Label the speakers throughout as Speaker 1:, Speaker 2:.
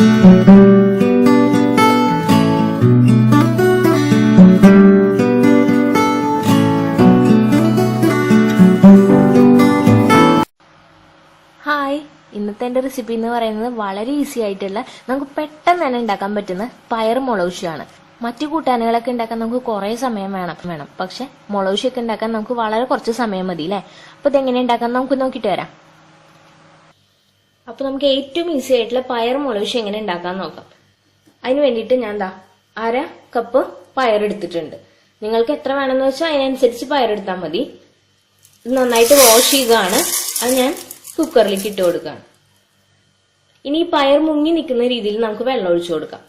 Speaker 1: Hi, ഇന്നത്തെ എൻ്റെ recipe എന്ന് പറയുന്നത് വളരെ ഈസി ആയിട്ടുള്ള നമുക്ക് പെട്ടെന്ന് തന്നെ ഉണ്ടാക്കാൻ പറ്റുന്ന പയർ മുളകുശിയാണ്. മറ്റു കൂട്ടാനുകളൊക്കെ ഉണ്ടാക്കാൻ നമുക്ക് കുറേ സമയം വേണം. പക്ഷെ മുളകുശിയൊക്കെ ഉണ്ടാക്കാൻ നമുക്ക് വളരെ കുറച്ച് സമയം മതി അല്ലേ? അപ്പൊ ഇതെങ്ങനെ ഉണ്ടാക്കാൻ നമുക്ക് നോക്കിയിട്ട് വരാം. അപ്പൊ നമുക്ക് ഏറ്റവും ഈസി ആയിട്ടുള്ള പയർ മുളകുശി എങ്ങനെ ഉണ്ടാക്കാൻ നോക്കാം. അതിന് വേണ്ടിയിട്ട് ഞാൻ അര കപ്പ് പയർ എടുത്തിട്ടുണ്ട്. നിങ്ങൾക്ക് എത്ര വേണമെന്ന് വെച്ചാൽ അതിനനുസരിച്ച് പയർ എടുത്താൽ മതി. ഇത് നന്നായിട്ട് വാഷ് ചെയ്യുകയാണ്. അത് ഞാൻ കുക്കറിലേക്ക് ഇട്ട് കൊടുക്കുകയാണ്. ഇനി ഈ പയർ മുങ്ങി നിൽക്കുന്ന രീതിയിൽ നമുക്ക് വെള്ളം ഒഴിച്ചു കൊടുക്കാം.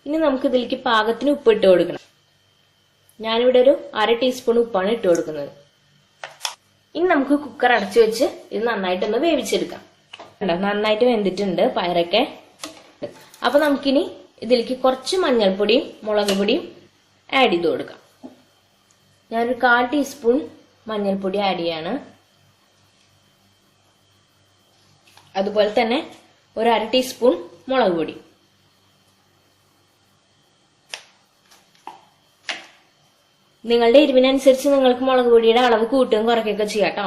Speaker 1: ഇനി നമുക്ക് ഇതിലേക്ക് പാകത്തിന് ഉപ്പ് ഇട്ട് കൊടുക്കണം. ഞാനിവിടെ ഒരു 1/2 ടീസ്പൂൺ ഉപ്പാണ് ഇട്ട് കൊടുക്കുന്നത്. ഇനി നമുക്ക് കുക്കർ അടച്ചു വെച്ച് ഇത് നന്നായിട്ടൊന്ന് വേവിച്ചെടുക്കാം. നന്നായിട്ട് വെന്തിട്ടുണ്ട് പയറൊക്കെ. അപ്പൊ നമുക്കിനി ഇതിലേക്ക് കുറച്ച് മഞ്ഞൾപ്പൊടിയും മുളക് പൊടിയും ആഡ് ചെയ്ത് കൊടുക്കാം. ഞാനൊരു 1/4 ടീസ്പൂൺ മഞ്ഞൾപ്പൊടി ആഡ് ചെയ്യാണ്. അതുപോലെ തന്നെ ഒരു 1/2 ടീസ്പൂൺ മുളക് പൊടി. നിങ്ങളുടെ എരിവിനനുസരിച്ച് നിങ്ങൾക്ക് മുളക് പൊടിയുടെ അളവ് കൂട്ടുകയും കുറയ്ക്കുകയൊക്കെ ചെയ്യാം കേട്ടോ.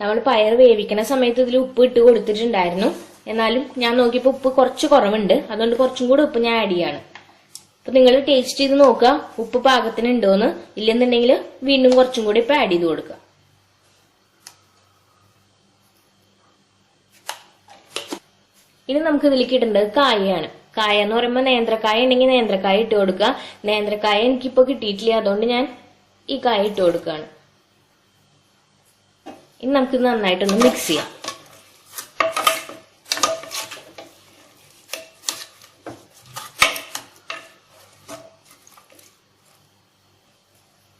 Speaker 1: നമ്മൾ പയർ വേവിക്കുന്ന സമയത്ത് ഇതിൽ ഉപ്പ് ഇട്ട് കൊടുത്തിട്ടുണ്ടായിരുന്നു. എന്നാലും ഞാൻ നോക്കിയപ്പോൾ ഉപ്പ് കുറച്ച് കുറവുണ്ട്. അതുകൊണ്ട് കുറച്ചും കൂടി ഉപ്പ് ഞാൻ ആഡ് ചെയ്യാണ്. അപ്പൊ നിങ്ങൾ ടേസ്റ്റ് ചെയ്ത് നോക്കുക ഉപ്പ് പാകത്തിന് ഉണ്ടോന്ന്. ഇല്ലെന്നുണ്ടെങ്കിൽ വീണ്ടും കുറച്ചും കൂടി ഇപ്പൊ ആഡ് ചെയ്ത് കൊടുക്കുക. ഇനി നമുക്ക് ഇതിലേക്ക് ഇടേണ്ടത് കായാണ്. കായ എന്ന് പറയുമ്പോൾ നേന്ത്രക്കായ ഉണ്ടെങ്കിൽ നേന്ത്രക്കായ ഇട്ട് കൊടുക്കുക. നേന്ത്രക്കായ എനിക്കിപ്പോ കിട്ടിയിട്ടില്ല, അതുകൊണ്ട് ഞാൻ ഈ കായ ഇട്ട് കൊടുക്കുകയാണ്. ഇനി നമുക്ക് നന്നായിട്ടൊന്ന് മിക്സ് ചെയ്യാം.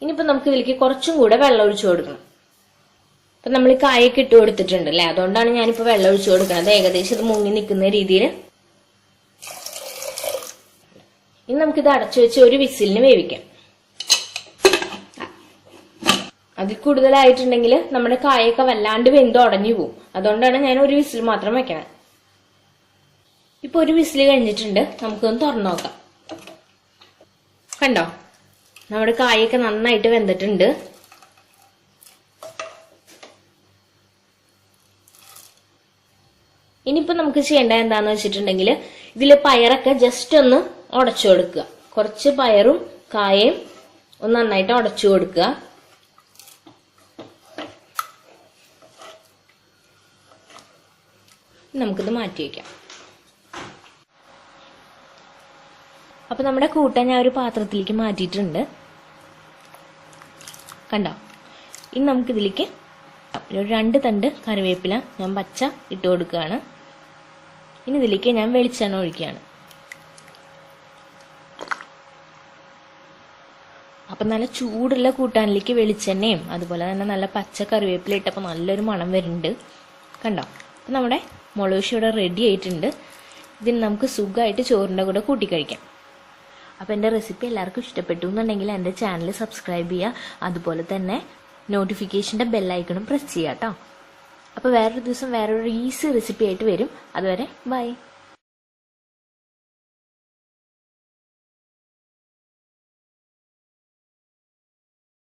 Speaker 1: ഇനിയിപ്പോ നമുക്ക് ഇതിലേക്ക് കുറച്ചും കൂടെ വെള്ളം ഒഴിച്ചു കൊടുക്കണം. അപ്പൊ നമ്മൾ ഈ കായൊക്കെ ഇട്ട് കൊടുത്തിട്ടുണ്ട് അല്ലെ, അതുകൊണ്ടാണ് ഞാനിപ്പോ വെള്ളം ഒഴിച്ചു കൊടുക്കുന്നത്. ഏകദേശം ഇത് മുങ്ങി നിൽക്കുന്ന രീതിയിൽ. ഇനി നമുക്കിത് അടച്ചു വെച്ച് ഒരു വിസിലിന് വേവിക്കാം. അതിൽ കൂടുതലായിട്ടുണ്ടെങ്കിൽ നമ്മുടെ കായൊക്കെ വല്ലാണ്ട് വെന്ത് ഉടഞ്ഞു പോകും. അതുകൊണ്ടാണ് ഞാൻ ഒരു വിസിൽ മാത്രം വെക്കണം. ഇപ്പൊ ഒരു വിസിൽ കഴിഞ്ഞിട്ടുണ്ട്. നമുക്കൊന്ന് തുറന്നു നോക്കാം. കണ്ടോ, നമ്മുടെ കായൊക്കെ നന്നായിട്ട് വെന്തിട്ടുണ്ട്. ഇനിയിപ്പോ നമുക്ക് ചെയ്യേണ്ടത് എന്താന്ന് വെച്ചിട്ടുണ്ടെങ്കിൽ ഇതില് പയറൊക്കെ ജസ്റ്റ് ഒന്ന് ഉടച്ചു കൊടുക്കുക. കുറച്ച് പയറും കായയും ഒന്ന് നന്നായിട്ട് ഉടച്ചു കൊടുക്കുക. നമുക്കിത് മാറ്റി വയ്ക്കാം. അപ്പൊ നമ്മുടെ കൂട്ടാൻ ഞാൻ ഒരു പാത്രത്തിലേക്ക് മാറ്റിയിട്ടുണ്ട്. കണ്ടോ, ഇനി നമുക്കിതിലേക്ക് ഒരു 2 തണ്ട് കറിവേപ്പില ഞാൻ പച്ച ഇട്ട് കൊടുക്കുകയാണ്. ഇനി ഇതിലേക്ക് ഞാൻ വെളിച്ചെണ്ണ ഒഴിക്കുകയാണ്. അപ്പൊ നല്ല ചൂടുള്ള കൂട്ടാനിലേക്ക് വെളിച്ചെണ്ണയും അതുപോലെ തന്നെ നല്ല പച്ച കറിവേപ്പില ഇട്ടപ്പോൾ നല്ലൊരു മണം വരുന്നുണ്ട്. കണ്ടോ, അപ്പൊ നമ്മുടെ മുളകുശി ഇവിടെ റെഡി ആയിട്ടുണ്ട്. ഇതിന് നമുക്ക് സുഖമായിട്ട് ചോറിൻ്റെ കൂടെ കൂട്ടി കഴിക്കാം. അപ്പോൾ എൻ്റെ റെസിപ്പി എല്ലാവർക്കും ഇഷ്ടപ്പെട്ടു എന്നുണ്ടെങ്കിൽ എൻ്റെ ചാനൽ സബ്സ്ക്രൈബ് ചെയ്യുക. അതുപോലെ തന്നെ നോട്ടിഫിക്കേഷൻ്റെ ബെല്ലൈക്കണും പ്രസ് ചെയ്യുക കേട്ടോ. അപ്പോൾ വേറൊരു ദിവസം വേറൊരു ഈസി റെസിപ്പി ആയിട്ട് വരും. അതുവരെ ബൈ.